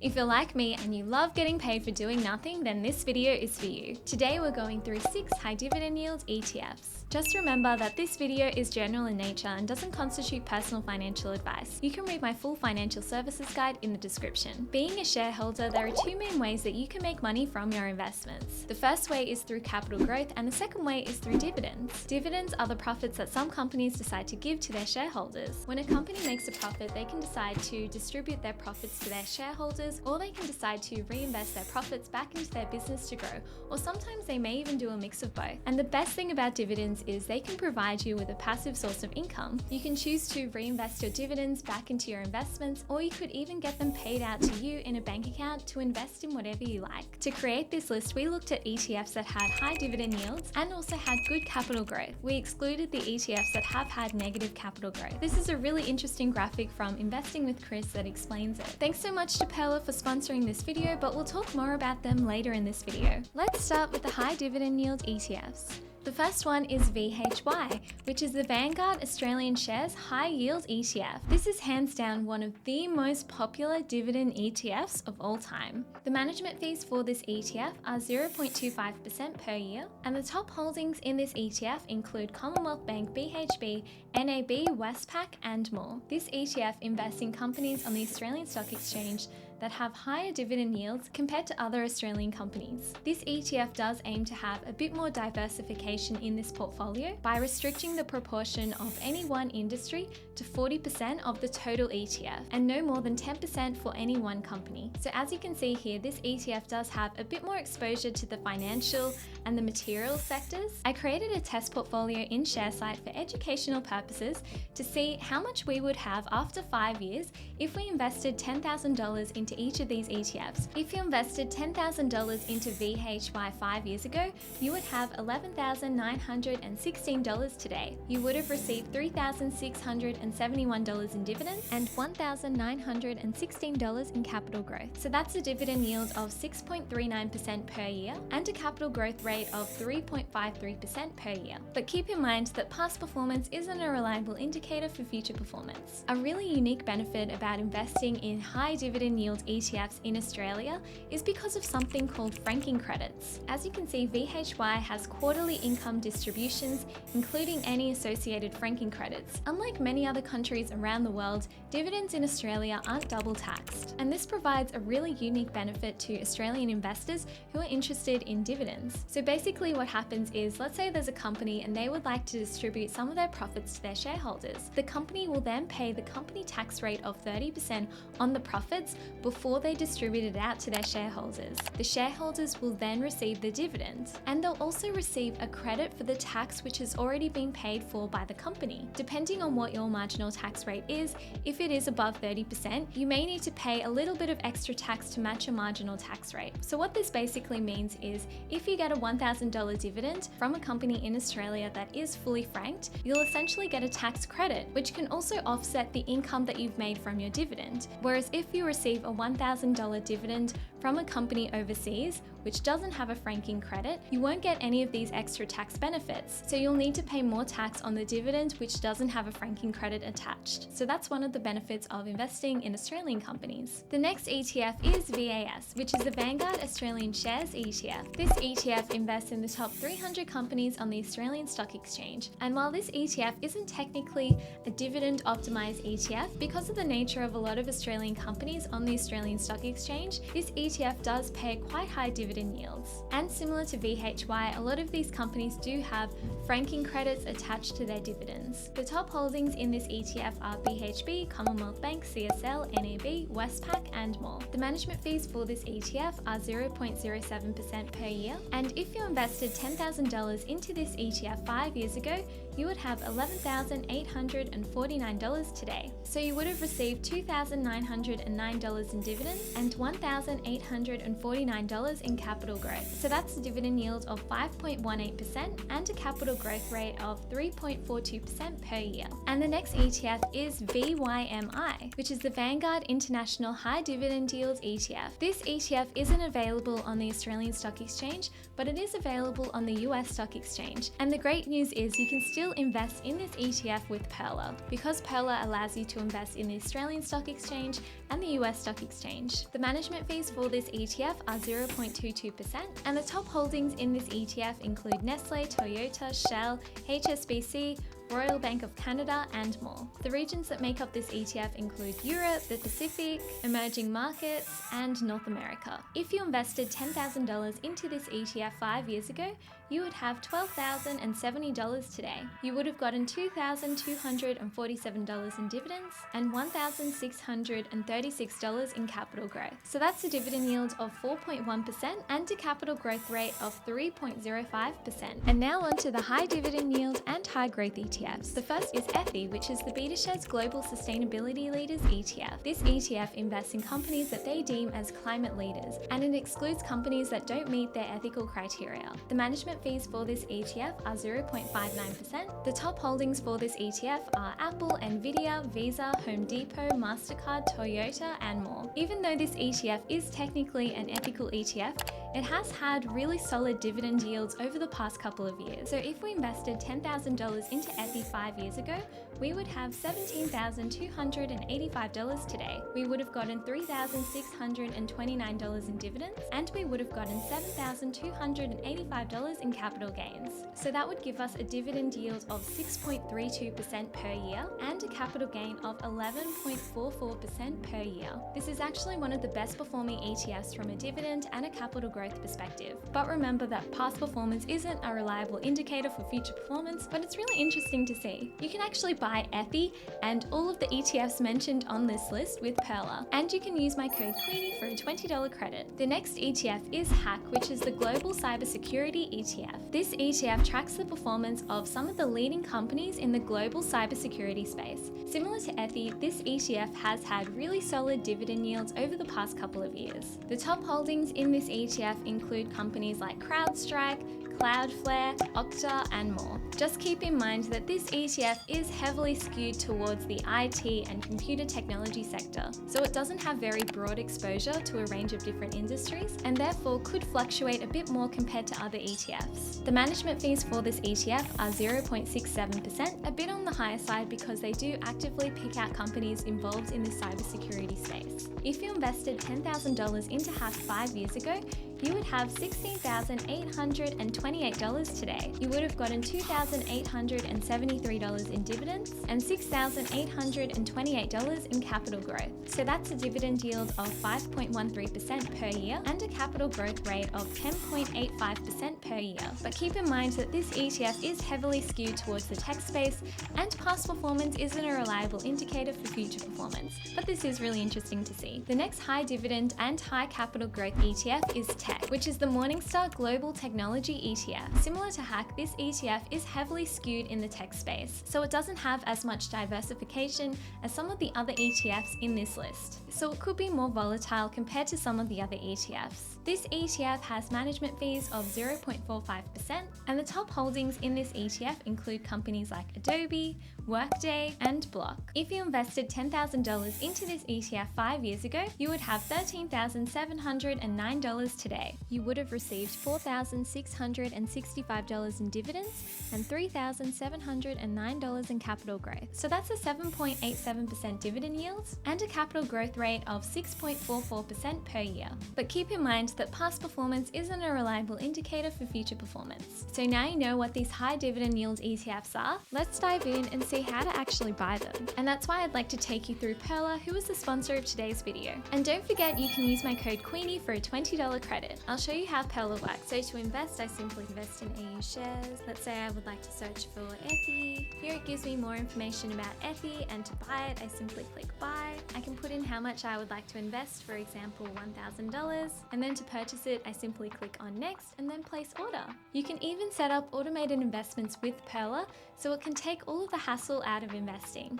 If you're like me and you love getting paid for doing nothing, then this video is for you. Today we're going through 6 high dividend yield ETFs. Just remember that this video is general in nature and doesn't constitute personal financial advice. You can read my full financial services guide in the description. Being a shareholder, there are 2 main ways that you can make money from your investments. The first way is through capital growth and the second way is through dividends. Dividends are the profits that some companies decide to give to their shareholders. When a company makes a profit, they can decide to distribute their profits to their shareholders, or they can decide to reinvest their profits back into their business to grow, or sometimes they may even do a mix of both. And the best thing about dividends is they can provide you with a passive source of income. You can choose to reinvest your dividends back into your investments, or you could even get them paid out to you in a bank account to invest in whatever you like. To create this list, we looked at ETFs that had high dividend yields and also had good capital growth. We excluded the ETFs that have had negative capital growth. This is a really interesting graphic from Investing with Chris that explains it. Thanks so much to Perla for sponsoring this video, but we'll talk more about them later in this video. Let's start with the high dividend yield ETFs. The first one is VHY, which is the Vanguard Australian Shares High Yield ETF. This is hands down one of the most popular dividend ETFs of all time. The management fees for this ETF are 0.25% per year, and the top holdings in this ETF include Commonwealth Bank, BHP, NAB, Westpac, and more. This ETF invests in companies on the Australian Stock Exchange that have higher dividend yields compared to other Australian companies. This ETF does aim to have a bit more diversification in this portfolio by restricting the proportion of any one industry to 40% of the total ETF and no more than 10% for any one company. So as you can see here, this ETF does have a bit more exposure to the financial and the materials sectors. I created a test portfolio in ShareSite for educational purposes to see how much we would have after 5 years if we invested $10,000 into each of these ETFs. If you invested $10,000 into VHY 5 years ago, you would have $11,916 today. You would have received $3,671 in dividends and $1,916 in capital growth. So that's a dividend yield of 6.39% per year and a capital growth rate of 3.53% per year. But keep in mind that past performance isn't a reliable indicator for future performance. A really unique benefit about investing in high dividend yield ETFs in Australia is because of something called franking credits. As you can see, VHY has quarterly income distributions, including any associated franking credits. Unlike many other countries around the world, dividends in Australia aren't double taxed, and this provides a really unique benefit to Australian investors who are interested in dividends. So basically what happens is, let's say there's a company and they would like to distribute some of their profits to their shareholders. The company will then pay the company tax rate of 30% on the profits before they distribute it out to their shareholders. The shareholders will then receive the dividend, and they'll also receive a credit for the tax which has already been paid for by the company. Depending on what your marginal tax rate is, if it is above 30%, you may need to pay a little bit of extra tax to match your marginal tax rate. So what this basically means is, if you get a $1,000 dividend from a company in Australia that is fully franked, you'll essentially get a tax credit, which can also offset the income that you've made from your dividend. Whereas if you receive a $1,000 dividend from a company overseas, which doesn't have a franking credit, you won't get any of these extra tax benefits. So you'll need to pay more tax on the dividend which doesn't have a franking credit attached. So that's one of the benefits of investing in Australian companies. The next ETF is VAS, which is the Vanguard Australian Shares ETF. This ETF invests in the top 300 companies on the Australian Stock Exchange. And while this ETF isn't technically a dividend optimized ETF, because of the nature of a lot of Australian companies on the Australian Stock Exchange, this ETF does pay quite high dividend yields. And similar to VHY, a lot of these companies do have franking credits attached to their dividends. The top holdings in this ETF are BHP, Commonwealth Bank, CSL, NAB, Westpac, and more. The management fees for this ETF are 0.07% per year, and if you invested $10,000 into this ETF 5 years ago, you would have $11,849 today. So you would have received $2,909 in dividends and $1,849 in capital growth. So that's a dividend yield of 5.18% and a capital growth rate of 3.42% per year. And the next ETF is VYMI, which is the Vanguard International High Dividend Yield ETF. This ETF isn't available on the Australian Stock Exchange, but it is available on the US Stock Exchange. And the great news is you can still still invest in this ETF with Pearler, because Pearler allows you to invest in the Australian Stock Exchange and the US Stock Exchange. The management fees for this ETF are 0.22%, and the top holdings in this ETF include Nestle, Toyota, Shell, HSBC, Royal Bank of Canada, and more. The regions that make up this ETF include Europe, the Pacific, emerging markets, and North America. If you invested $10,000 into this ETF 5 years ago, you would have $12,070 today. You would have gotten $2,247 in dividends and $1,636 in capital growth. So that's a dividend yield of 4.1% and a capital growth rate of 3.05%. And now on to the high dividend yield and high growth ETFs. The first is ETHI, which is the BetaShares Global Sustainability Leaders ETF. This ETF invests in companies that they deem as climate leaders, and it excludes companies that don't meet their ethical criteria. The management fees for this ETF are 0.59%. The top holdings for this ETF are Apple, Nvidia, Visa, Home Depot, MasterCard, Toyota, and more. Even though this ETF is technically an ethical ETF, it has had really solid dividend yields over the past couple of years. So if we invested $10,000 into ETHI 5 years ago, we would have $17,285 today. We would have gotten $3,629 in dividends, and we would have gotten $7,285 in capital gains. So that would give us a dividend yield of 6.32% per year and a capital gain of 11.44% per year. This is actually one of the best performing ETFs from a dividend and a capital growth perspective. But remember that past performance isn't a reliable indicator for future performance, but it's really interesting to see. You can actually buy ETHI and all of the ETFs mentioned on this list with Pearler, and you can use my code Queenie for a $20 credit. The next ETF is HACK, which is the Global Cybersecurity ETF. This ETF tracks the performance of some of the leading companies in the global cybersecurity space. Similar to ETHI, this ETF has had really solid dividend yields over the past couple of years. The top holdings in this ETF include companies like CrowdStrike, Cloudflare, Okta, and more. Just keep in mind that this ETF is heavily skewed towards the IT and computer technology sector, so it doesn't have very broad exposure to a range of different industries, and therefore could fluctuate a bit more compared to other ETFs. The management fees for this ETF are 0.67%, a bit on the higher side because they do actively pick out companies involved in the cybersecurity space. If you invested $10,000 into HACK 5 years ago, you would have $16,828 today. You would have gotten $2,873 in dividends and $6,828 in capital growth. So that's a dividend yield of 5.13% per year and a capital growth rate of 10.85% per year. But keep in mind that this ETF is heavily skewed towards the tech space, and past performance isn't a reliable indicator for future performance. But this is really interesting to see. The next high dividend and high capital growth ETF is Tech, which is the Morningstar Global Technology ETF. Similar to HACK, this ETF is heavily skewed in the tech space, so it doesn't have as much diversification as some of the other ETFs in this list. So it could be more volatile compared to some of the other ETFs. This ETF has management fees of 0.45%, and the top holdings in this ETF include companies like Adobe, Workday, and Block. If you invested $10,000 into this ETF 5 years ago, you would have $13,709 today. You would have received $4,665 in dividends and $3,709 in capital growth. So that's a 7.87% dividend yield and a capital growth rate of 6.44% per year. But keep in mind that past performance isn't a reliable indicator for future performance. So now you know what these high dividend yield ETFs are, let's dive in and see how to actually buy them. And that's why I'd like to take you through Pearler, who is the sponsor of today's video. And don't forget, you can use my code Queenie for a $20 credit. I'll show you how Pearler works. So to invest, I simply invest in AU shares. Let's say I would like to search for ETHI. Here it gives me more information about ETHI, and to buy it, I simply click buy. I can put in how much I would like to invest, for example, $1,000. And then to purchase it, I simply click on next and then place order. You can even set up automated investments with Pearler, so it can take all of the hassle out of investing.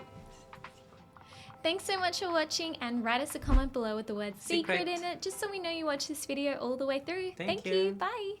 Thanks so much for watching, and write us a comment below with the word secret in it, just so we know you watched this video all the way through. Thank you. Bye.